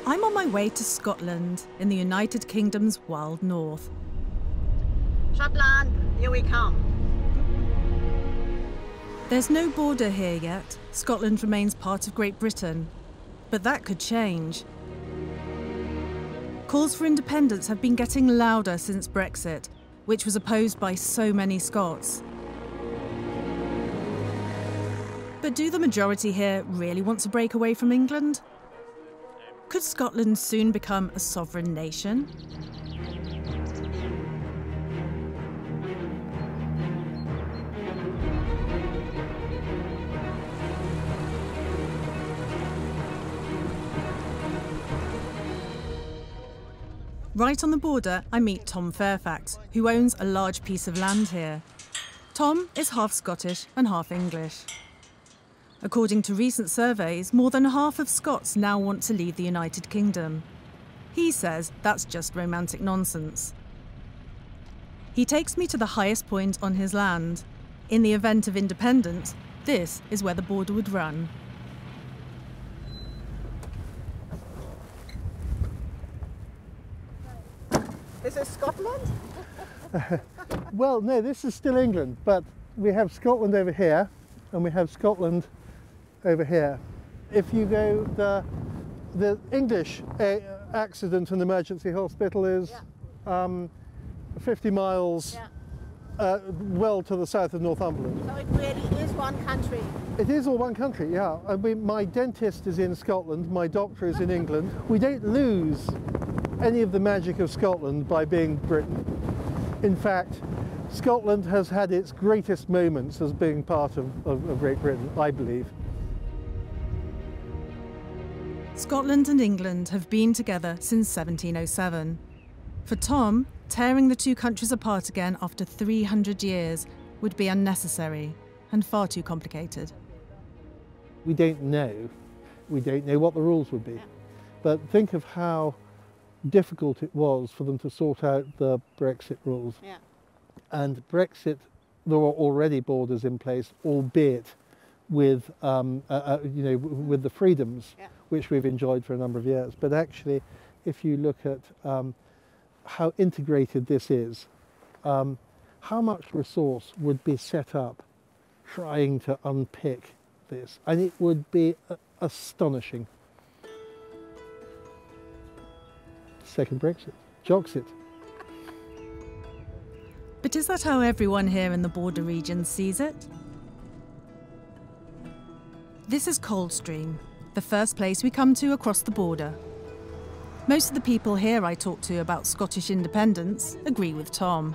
I'm on my way to Scotland, in the United Kingdom's wild north. Shetland, here we come. There's no border here yet. Scotland remains part of Great Britain. But that could change. Calls for independence have been getting louder since Brexit, which was opposed by so many Scots. But do the majority here really want to break away from England? Could Scotland soon become a sovereign nation? Right on the border, I meet Tom Fairfax, who owns a large piece of land here. Tom is half Scottish and half English. According to recent surveys, more than half of Scots now want to leave the United Kingdom. He says that's just romantic nonsense. He takes me to the highest point on his land. In the event of independence, this is where the border would run. Is this Scotland? Well, no, this is still England, but we have Scotland over here and we have Scotland over here. If you go, the English accident and emergency hospital is 50 miles well to the south of Northumberland. So it really is one country? It is all one country, yeah. I mean, my dentist is in Scotland, my doctor is in England. We don't lose any of the magic of Scotland by being Britain. In fact, Scotland has had its greatest moments as being part of Great Britain, I believe. Scotland and England have been together since 1707. For Tom, tearing the two countries apart again after 300 years would be unnecessary and far too complicated. We don't know. We don't know what the rules would be. But think of how difficult it was for them to sort out the Brexit rules. Yeah. And Brexit, there were already borders in place, albeit with with the freedoms which we've enjoyed for a number of years. But actually, if you look at how integrated this is, how much resource would be set up trying to unpick this, and it would be astonishing. Second Brexit, Joxit. But is that how everyone here in the border region sees it? This is Coldstream, the first place we come to across the border. Most of the people here I talk to about Scottish independence agree with Tom.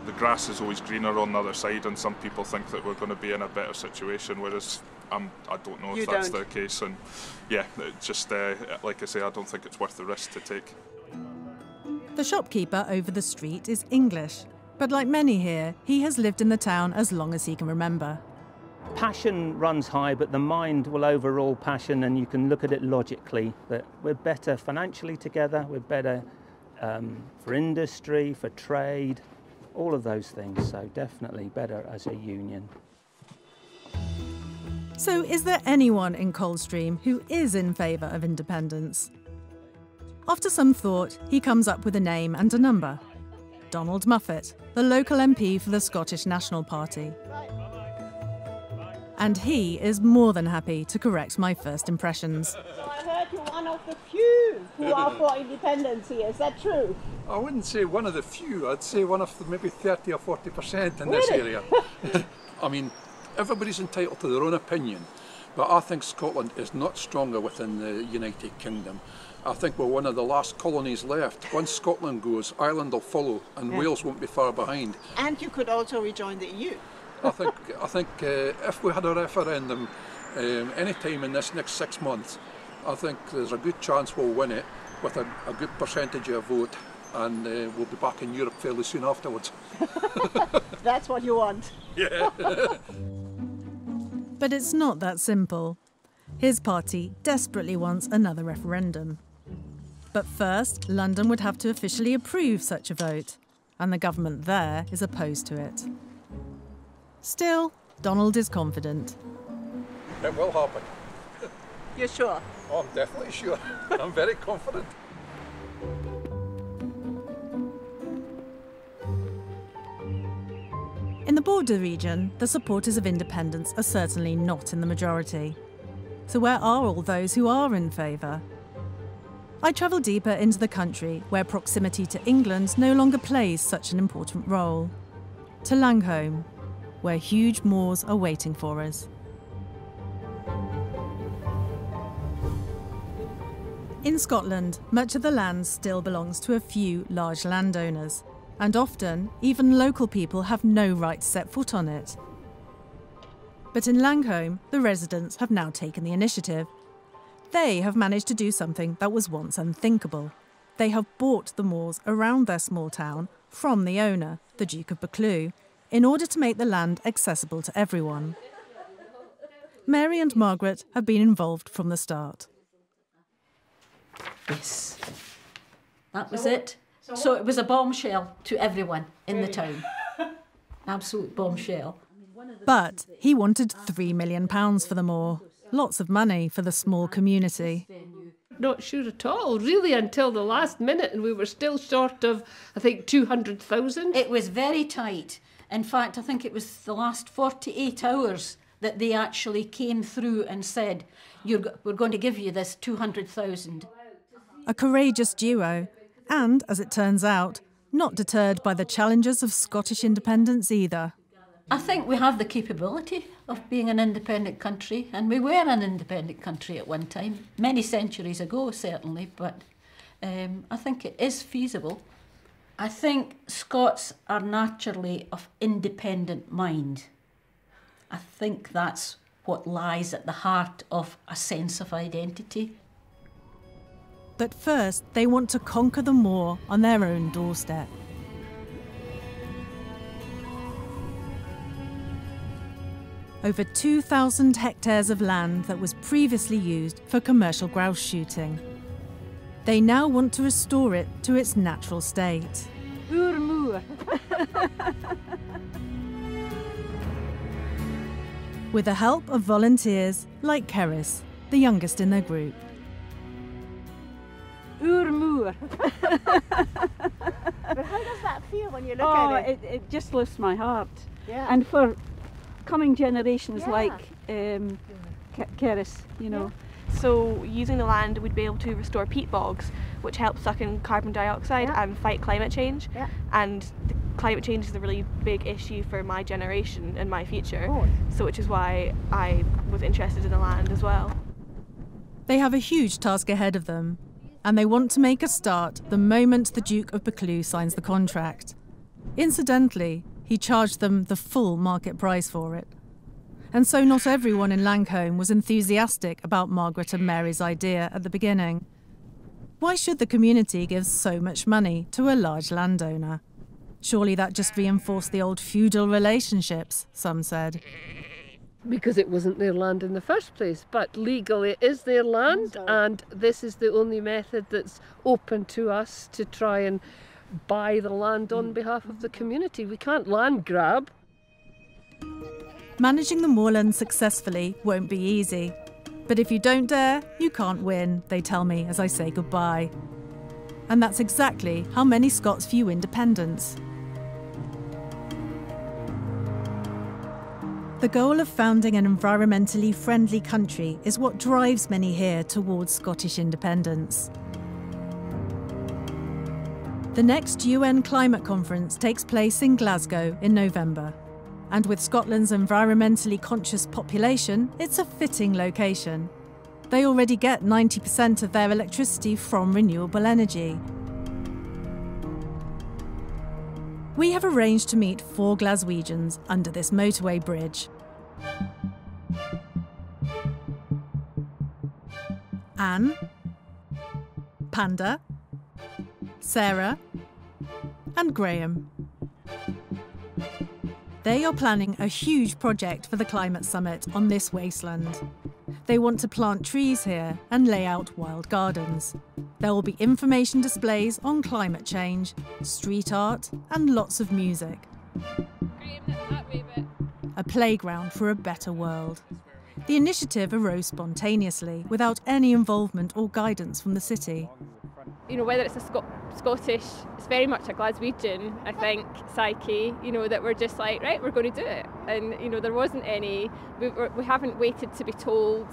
The grass is always greener on the other side, and some people think that we're going to be in a better situation, whereas I don't know if that's the case. And yeah, it's just like I say, I don't think it's worth the risk to take. The shopkeeper over the street is English, but like many here, he has lived in the town as long as he can remember. Passion runs high, but the mind will overrule passion, and you can look at it logically, that we're better financially together, we're better for industry, for trade, all of those things, so definitely better as a union. So is there anyone in Coldstream who is in favour of independence? After some thought, he comes up with a name and a number. Donald Muffet, the local MP for the Scottish National Party. And he is more than happy to correct my first impressions. So I heard you're one of the few who are for independence here, is that true? I wouldn't say one of the few, I'd say one of the maybe 30 or 40% in this area. I mean, everybody's entitled to their own opinion, but I think Scotland is not stronger within the United Kingdom. I think we're one of the last colonies left. Once Scotland goes, Ireland will follow, and Wales won't be far behind. And you could also rejoin the EU. I think if we had a referendum any time in this next 6 months, I think there's a good chance we'll win it with a good percentage of vote, and we'll be back in Europe fairly soon afterwards. That's what you want. Yeah. But it's not that simple. His party desperately wants another referendum. But first, London would have to officially approve such a vote, and the government there is opposed to it. Still, Donald is confident. It will happen. You're sure? Oh, I'm definitely sure. I'm very confident. In the border region, the supporters of independence are certainly not in the majority. So where are all those who are in favour? I travel deeper into the country where proximity to England no longer plays such an important role. To Langholm, where huge moors are waiting for us. In Scotland, much of the land still belongs to a few large landowners, and often even local people have no right to set foot on it. But in Langholm, the residents have now taken the initiative. They have managed to do something that was once unthinkable. They have bought the moors around their small town from the owner, the Duke of Buccleuch, in order to make the land accessible to everyone. Mary and Margaret have been involved from the start. Yes, that was it. So it was a bombshell to everyone in the town. Absolute bombshell. But he wanted £3 million for the moor. Lots of money for the small community. Not sure at all, really, until the last minute, and we were still short of, I think, 200,000. It was very tight. In fact, I think it was the last 48 hours that they actually came through and said, we're going to give you this 200,000. A courageous duo, and, as it turns out, not deterred by the challenges of Scottish independence either. I think we have the capability of being an independent country, and we were an independent country at one time, many centuries ago certainly, but I think it is feasible. I think Scots are naturally of independent mind. I think that's what lies at the heart of a sense of identity. But first, they want to conquer the moor on their own doorstep. Over 2,000 hectares of land that was previously used for commercial grouse shooting. They now want to restore it to its natural state. With the help of volunteers like Keris, the youngest in their group. But how does that feel when you look at it? It just lifts my heart. Yeah. And for coming generations like Keris, you know. So using the land, we'd be able to restore peat bogs, which help suck in carbon dioxide and fight climate change. Yeah. And climate change is a really big issue for my generation and my future. So which is why I was interested in the land as well. They have a huge task ahead of them, and they want to make a start the moment the Duke of Buccleuch signs the contract. Incidentally, he charged them the full market price for it. And so not everyone in Langholm was enthusiastic about Margaret and Mary's idea at the beginning. Why should the community give so much money to a large landowner? Surely that just reinforced the old feudal relationships, some said. Because it wasn't their land in the first place, but legally it is their land, and this is the only method that's open to us to try and buy the land on behalf of the community. We can't land grab. Managing the moorland successfully won't be easy. But if you don't dare, you can't win, they tell me as I say goodbye. And that's exactly how many Scots view independence. The goal of founding an environmentally friendly country is what drives many here towards Scottish independence. The next UN climate conference takes place in Glasgow in November. And with Scotland's environmentally conscious population, it's a fitting location. They already get 90% of their electricity from renewable energy. We have arranged to meet 4 Glaswegians under this motorway bridge. Anne, Panda, Sarah, and Graham. They are planning a huge project for the climate summit on this wasteland. They want to plant trees here and lay out wild gardens. There will be information displays on climate change, street art, and lots of music. A playground for a better world. The initiative arose spontaneously, without any involvement or guidance from the city. You know, whether it's a Scottish, it's very much a Glaswegian, I think, psyche, you know, that we're just like, right, we're going to do it. And, you know, there wasn't any, we haven't waited to be told.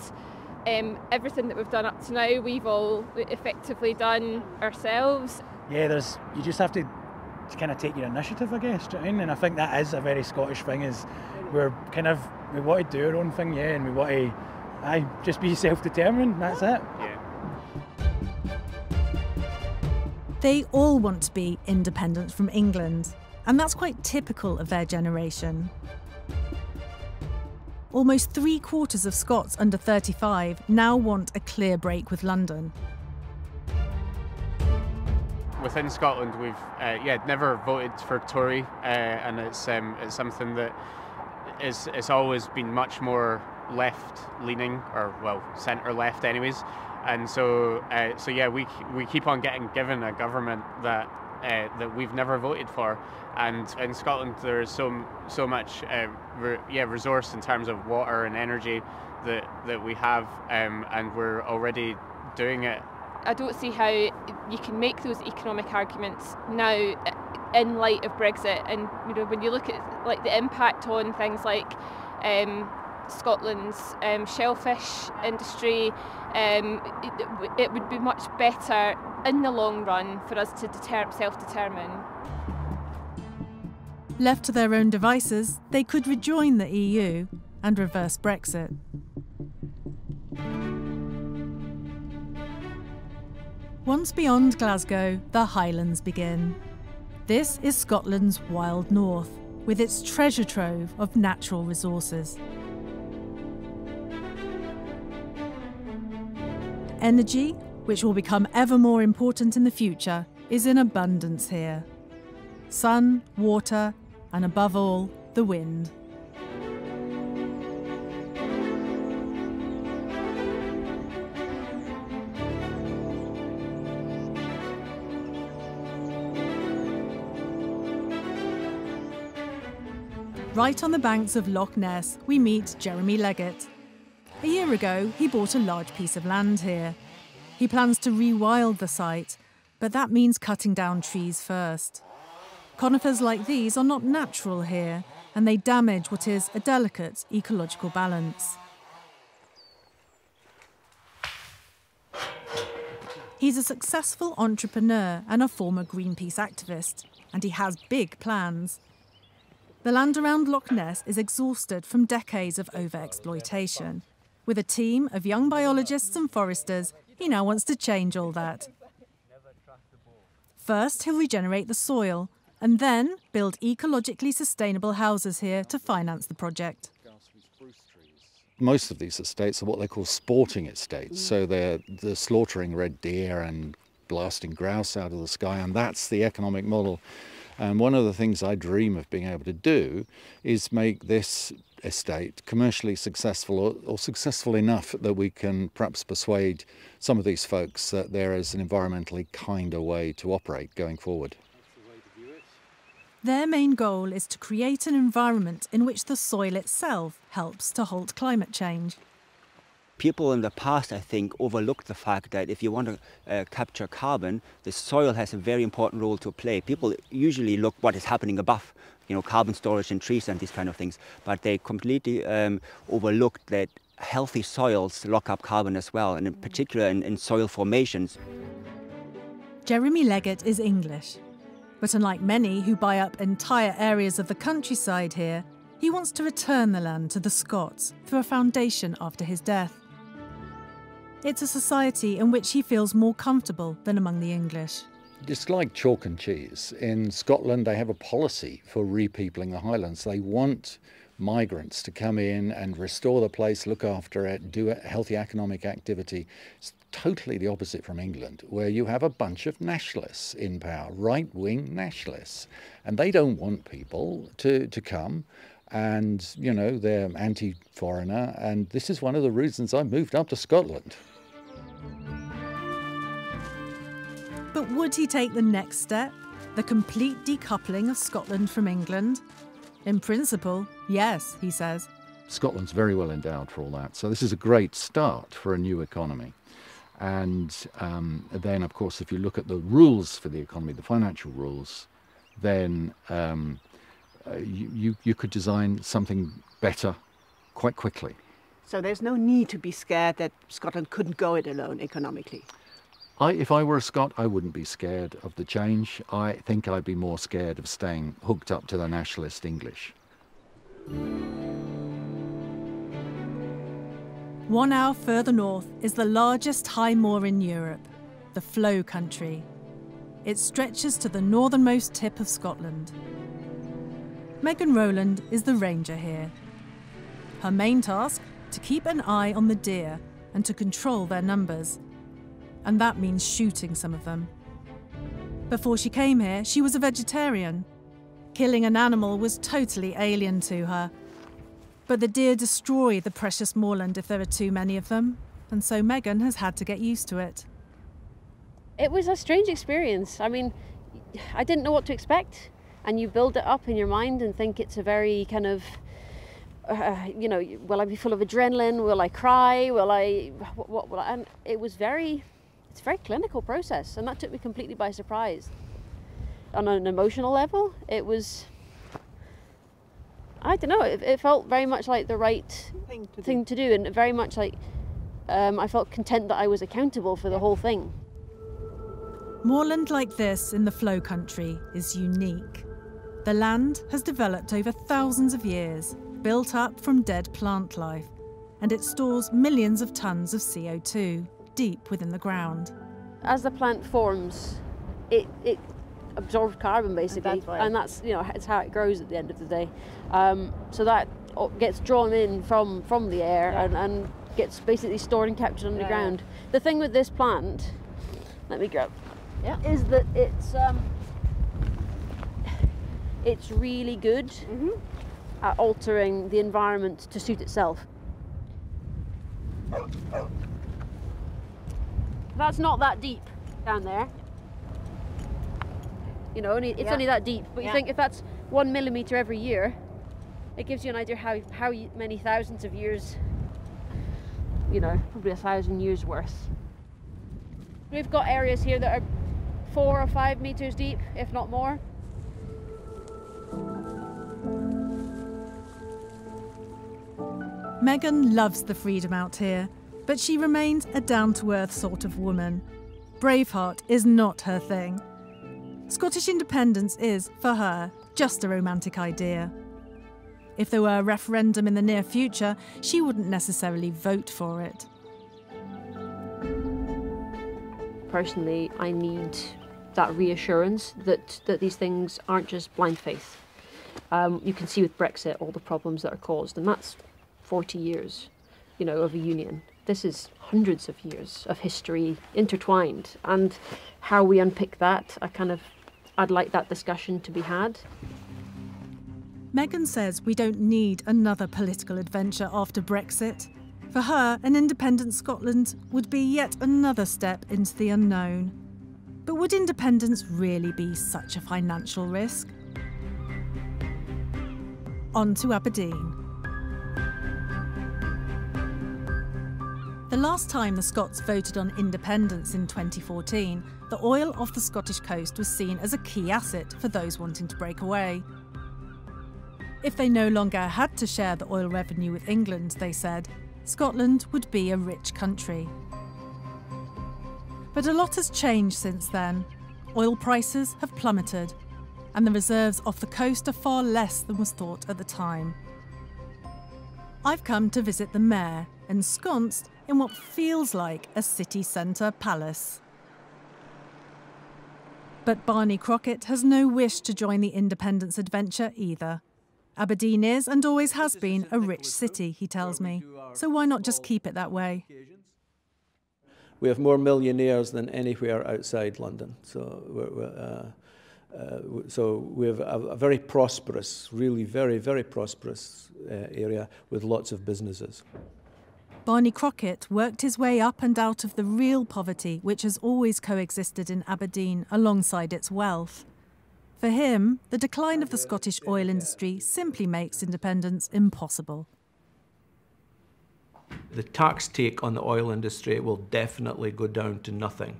Everything that we've done up to now, we've all effectively done ourselves. Yeah, you just have to kind of take your initiative, I guess, do you know what I mean? And I think that is a very Scottish thing, is we want to do our own thing, yeah, and we want to just be self-determined, that's it. Yeah. They all want to be independent from England, and that's quite typical of their generation. Almost 3/4 of Scots under 35 now want a clear break with London. Within Scotland, we've never voted for Tory, and it's something that it's always been much more left-leaning, or well, centre-left, anyways. And so yeah, we keep on getting given a government that we've never voted for. And in Scotland, there is so much resource in terms of water and energy that we have, and we're already doing it. I don't see how you can make those economic arguments now in light of Brexit. And you know, when you look at like the impact on things like Scotland's shellfish industry, it would be much better in the long run for us to self-determine. Left to their own devices, they could rejoin the EU and reverse Brexit. Once beyond Glasgow, the Highlands begin. This is Scotland's wild north, with its treasure trove of natural resources. Energy, which will become ever more important in the future, is in abundance here. Sun, water, and above all, the wind. Right on the banks of Loch Ness, we meet Jeremy Leggett. A year ago, he bought a large piece of land here. He plans to rewild the site, but that means cutting down trees first. Conifers like these are not natural here, and they damage what is a delicate ecological balance. He's a successful entrepreneur and a former Greenpeace activist, and he has big plans. The land around Loch Ness is exhausted from decades of over-exploitation. With a team of young biologists and foresters, he now wants to change all that. First, he'll regenerate the soil, and then build ecologically sustainable houses here to finance the project. Most of these estates are what they call sporting estates, so they're slaughtering red deer and blasting grouse out of the sky, and that's the economic model. And one of the things I dream of being able to do is make this estate commercially successful, or successful enough that we can perhaps persuade some of these folks that there is an environmentally kinder way to operate going forward. Their main goal is to create an environment in which the soil itself helps to halt climate change. People in the past, I think, overlooked the fact that if you want to capture carbon, the soil has a very important role to play. People usually look what is happening above, you know, carbon storage in trees and these kind of things, but they completely overlooked that healthy soils lock up carbon as well, and in particular in soil formations. Jeremy Leggett is English, but unlike many who buy up entire areas of the countryside here, he wants to return the land to the Scots through a foundation after his death. It's a society in which he feels more comfortable than among the English. It's like chalk and cheese. In Scotland, they have a policy for repeopling the Highlands. They want migrants to come in and restore the place, look after it, do a healthy economic activity. It's totally the opposite from England, where you have a bunch of nationalists in power, right-wing nationalists, and they don't want people to come. And, you know, they're anti-foreigner, and this is one of the reasons I moved up to Scotland. But would he take the next step, the complete decoupling of Scotland from England? In principle, yes, he says, Scotland's very well endowed for all that. So this is a great start for a new economy. And then, of course, if you look at the rules for the economy, the financial rules, then you could design something better quite quickly. So there's no need to be scared that Scotland couldn't go it alone economically? If I were a Scot, I wouldn't be scared of the change. I think I'd be more scared of staying hooked up to the nationalist English. 1 hour further north is the largest high moor in Europe, the Flow Country. It stretches to the northernmost tip of Scotland. Megan Rowland is the ranger here. Her main task, to keep an eye on the deer and to control their numbers. And that means shooting some of them. Before she came here, she was a vegetarian. Killing an animal was totally alien to her. But the deer destroy the precious moorland if there are too many of them, and so Megan has had to get used to it. It was a strange experience. I mean, I didn't know what to expect, and you build it up in your mind and think it's a very kind of, you know, will I be full of adrenaline? Will I cry? Will I, what will I? And it was it's a very clinical process, and that took me completely by surprise. On an emotional level, it was, I don't know, it felt very much like the right thing to do, and very much like I felt content that I was accountable for the whole thing. Moorland like this in the Flow Country is unique. The land has developed over thousands of years, built up from dead plant life, and it stores millions of tons of CO2 deep within the ground. As the plant forms, it absorbs carbon basically, and that's, you know, it's how it grows at the end of the day. So that gets drawn in from the air and gets basically stored and captured underground. The thing with this plant, let me grab, is that it's really good at altering the environment to suit itself. That's not that deep down there. You know, it's only that deep. But you think if that's 1 millimetre every year, it gives you an idea how many thousands of years, you know, probably 1,000 years worth. We've got areas here that are 4 or 5 metres deep, if not more. Megan loves the freedom out here, but she remains a down-to-earth sort of woman. Braveheart is not her thing. Scottish independence is, for her, just a romantic idea. If there were a referendum in the near future, she wouldn't necessarily vote for it. Personally, I need that reassurance that these things aren't just blind faith. You can see with Brexit all the problems that are caused, and that's 40 years, you know, of a union. This is hundreds of years of history intertwined, and how we unpick that, I'd like that discussion to be had. Megan says we don't need another political adventure after Brexit. For her, an independent Scotland would be yet another step into the unknown. But would independence really be such a financial risk? On to Aberdeen. The last time the Scots voted on independence in 2014, the oil off the Scottish coast was seen as a key asset for those wanting to break away. If they no longer had to share the oil revenue with England, they said, Scotland would be a rich country. But a lot has changed since then. Oil prices have plummeted, and the reserves off the coast are far less than was thought at the time. I've come to visit the mayor, ensconced in what feels like a city centre palace. But Barney Crockett has no wish to join the independence adventure either. Aberdeen is, and always has been, a rich city, he tells me. So why not just keep it that way? We have more millionaires than anywhere outside London. So we have a very prosperous, really very, very prosperous area with lots of businesses. Barney Crockett worked his way up and out of the real poverty which has always coexisted in Aberdeen alongside its wealth. For him, the decline of the Scottish oil industry simply makes independence impossible. the tax take on the oil industry will definitely go down to nothing.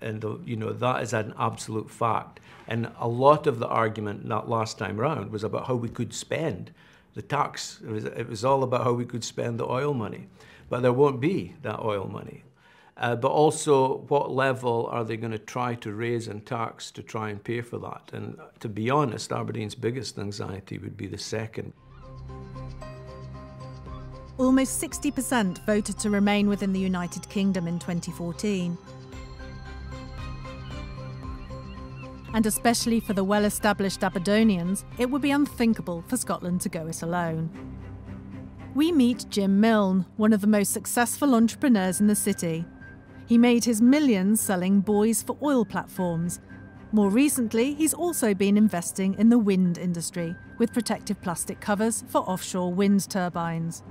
And that is an absolute fact. And a lot of the argument that last time round was about how we could spend the tax. It was all about how we could spend the oil money. But there won't be that oil money. But also, what level are they going to try to raise in tax to try and pay for that? And to be honest, Aberdeen's biggest anxiety would be the second. Almost 60% voted to remain within the United Kingdom in 2014. And especially for the well-established Aberdonians, it would be unthinkable for Scotland to go it alone. We meet Jim Milne, one of the most successful entrepreneurs in the city. He made his millions selling buoys for oil platforms. More recently, he's also been investing in the wind industry, with protective plastic covers for offshore wind turbines.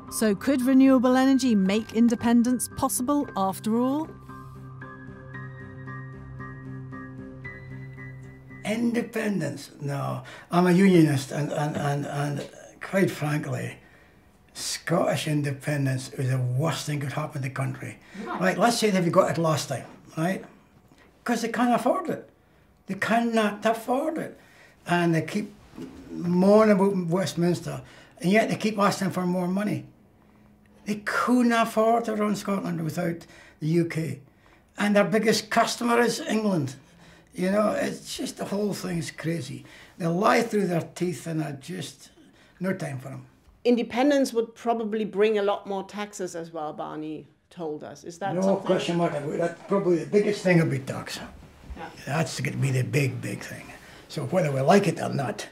So could renewable energy make independence possible after all? Independence? No. I'm a unionist and quite frankly, Scottish independence is the worst thing that could happen to the country. Right, let's say they've got it last time, right? Because they can't afford it. They cannot afford it. And they keep moaning about Westminster, and yet they keep asking for more money. They couldn't afford to run Scotland without the UK. And their biggest customer is England. You know, it's just the whole thing's crazy. They lie through their teeth and are just no time for them. Independence would probably bring a lot more taxes as well, Barney told us. Is that no something? Question mark about it. That's probably the biggest thing will be tax. Yeah. That's going to be the big, big thing. So whether we like it or not,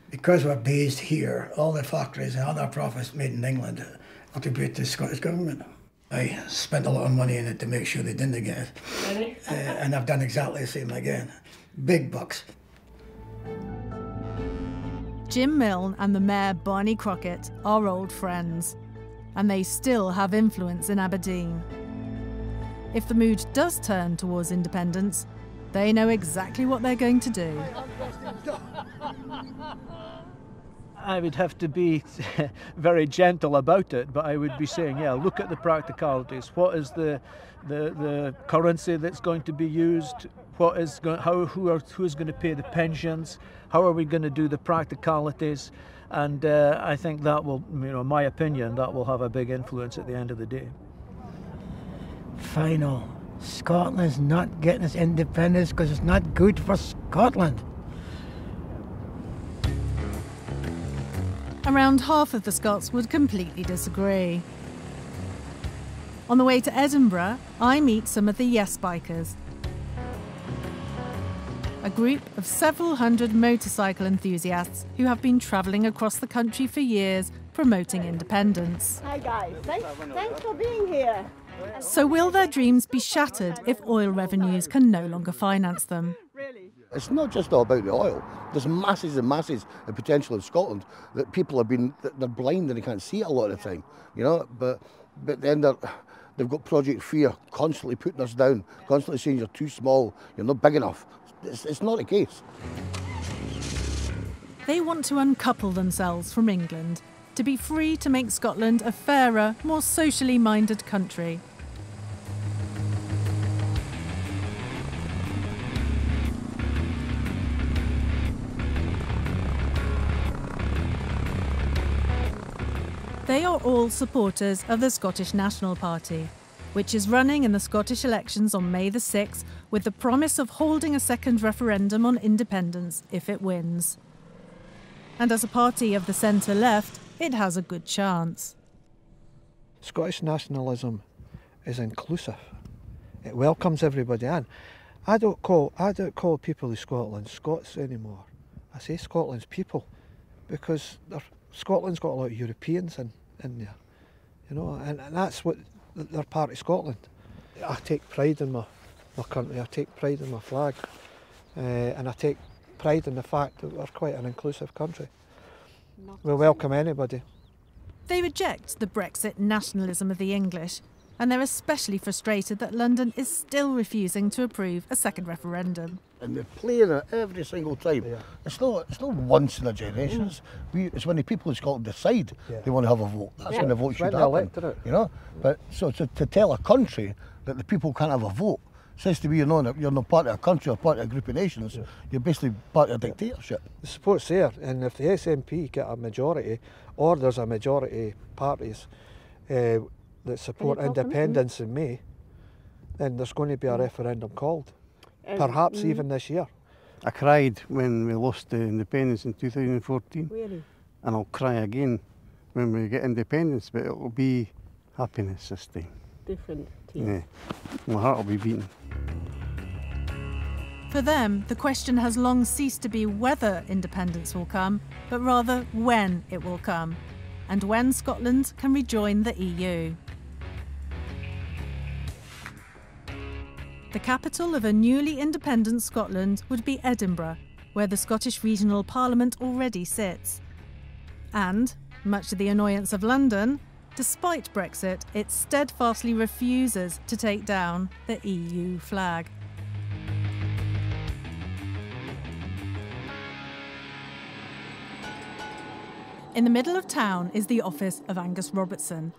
because we're based here, all the factories and other profits made in England attribute to the Scottish government. I spent a lot of money in it to make sure they didn't get it. Really? And I've done exactly the same again. Big bucks. Jim Milne and the Mayor Barney Crockett are old friends, and they still have influence in Aberdeen. If the mood does turn towards independence, they know exactly what they're going to do. I would have to be very gentle about it, but I would be saying, yeah, look at the practicalities. What is the currency that's going to be used? What is who's going to pay the pensions? How are we going to do the practicalities? And I think that will, in my opinion, that will have a big influence at the end of the day. Final. Scotland's not getting its independence because it's not good for Scotland. Around half of the Scots would completely disagree. On the way to Edinburgh, I meet some of the Yes Bikers, a group of several hundred motorcycle enthusiasts who have been travelling across the country for years promoting independence. Hi guys, thanks for being here. So will their dreams be shattered if oil revenues can no longer finance them? It's not just all about the oil. There's masses and masses of potential in Scotland that people have been, they're blind and they can't see it a lot of the time, but then they've got Project Fear constantly putting us down, constantly saying you're too small, you're not big enough. It's not the case. They want to uncouple themselves from England, to be free to make Scotland a fairer, more socially minded country. They are all supporters of the Scottish National Party, which is running in the Scottish elections on May the 6th with the promise of holding a second referendum on independence if it wins. And as a party of the centre-left, it has a good chance. Scottish nationalism is inclusive. It welcomes everybody in. I don't call people of Scotland Scots anymore. I say Scotland's people, because Scotland's got a lot of Europeans in there, and that's what they're part of Scotland. I take pride in my country, I take pride in my flag, and I take pride in the fact that we're quite an inclusive country. We welcome anybody. They reject the Brexit nationalism of the English, And they're especially frustrated that London is still refusing to approve a second referendum. And they're playing it every single time. Yeah. It's not once in a generation. It's when the people of Scotland decide they want to have a vote. That's when the vote should happen. You know? But so to tell a country that the people can't have a vote says to me you're not part of a country or part of a group of nations. You're basically part of a dictatorship. The support's there, and if the SNP get a majority, or there's a majority parties that support independence in May, then there's going to be a referendum called. Perhaps even this year. I cried when we lost the independence in 2014. Really? And I'll cry again when we get independence, but it will be happiness this time. Different team. Yeah, my heart will be beating. For them, the question has long ceased to be whether independence will come, but rather when it will come, and when Scotland can rejoin the EU. The capital of a newly independent Scotland would be Edinburgh, where the Scottish Regional Parliament already sits. And, much to the annoyance of London, despite Brexit, it steadfastly refuses to take down the EU flag. In the middle of town is the office of Angus Robertson.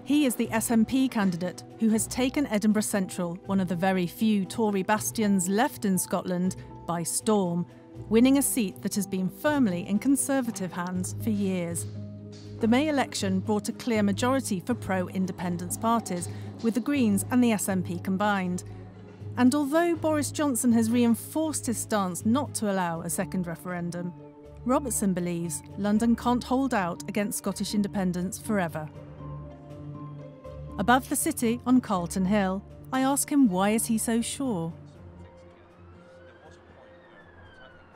He is the SNP candidate who has taken Edinburgh Central, one of the very few Tory bastions left in Scotland, by storm, winning a seat that has been firmly in Conservative hands for years. The May election brought a clear majority for pro-independence parties, with the Greens and the SNP combined. And although Boris Johnson has reinforced his stance not to allow a second referendum, Robertson believes London can't hold out against Scottish independence forever. Above the city on Carlton Hill, I ask him why is he so sure?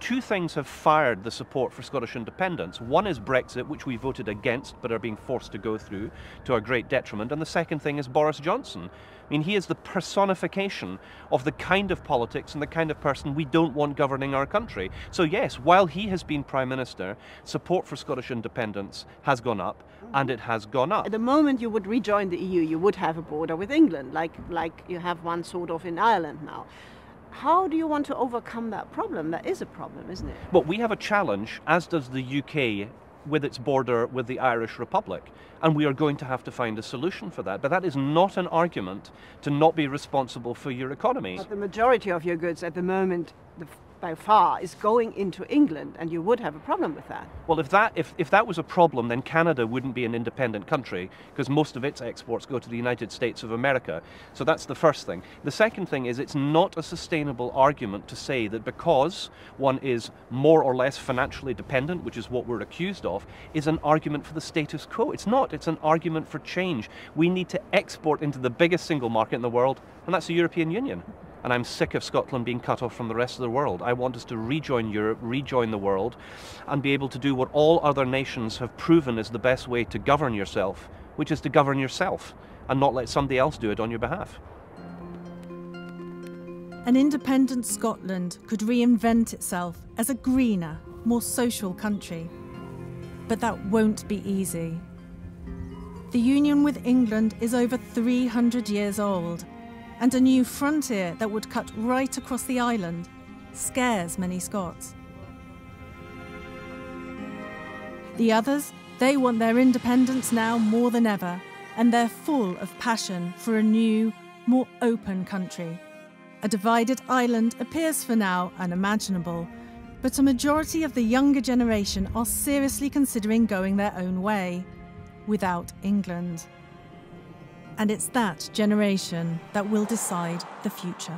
Two things have fired the support for Scottish independence. One is Brexit, which we voted against but are being forced to go through to our great detriment. And the second thing is Boris Johnson. I mean, he is the personification of the kind of politics and the kind of person we don't want governing our country. So yes, while he has been Prime Minister, support for Scottish independence has gone up, and it has gone up. At the moment you would rejoin the EU, you would have a border with England, like you have one sort of in Ireland now. How do you want to overcome that problem? That is a problem, isn't it? But we have a challenge, as does the UK, with its border with the Irish Republic. And we are going to have to find a solution for that. But that is not an argument to not be responsible for your economy. But the majority of your goods at the moment, by far, is going into England, and you would have a problem with that. Well, if that was a problem, then Canada wouldn't be an independent country, because most of its exports go to the United States of America. So that's the first thing. The second thing is it's not a sustainable argument to say that because one is more or less financially dependent, which is what we're accused of, is an argument for the status quo. It's not. It's an argument for change. We need to export into the biggest single market in the world, and that's the European Union. And I'm sick of Scotland being cut off from the rest of the world. I want us to rejoin Europe, rejoin the world, and be able to do what all other nations have proven is the best way to govern yourself, which is to govern yourself and not let somebody else do it on your behalf. An independent Scotland could reinvent itself as a greener, more social country. But that won't be easy. The union with England is over 300 years old, and a new frontier that would cut right across the island scares many Scots. The others, they want their independence now more than ever, and they're full of passion for a new, more open country. A divided island appears for now unimaginable, but a majority of the younger generation are seriously considering going their own way, without England. And it's that generation that will decide the future.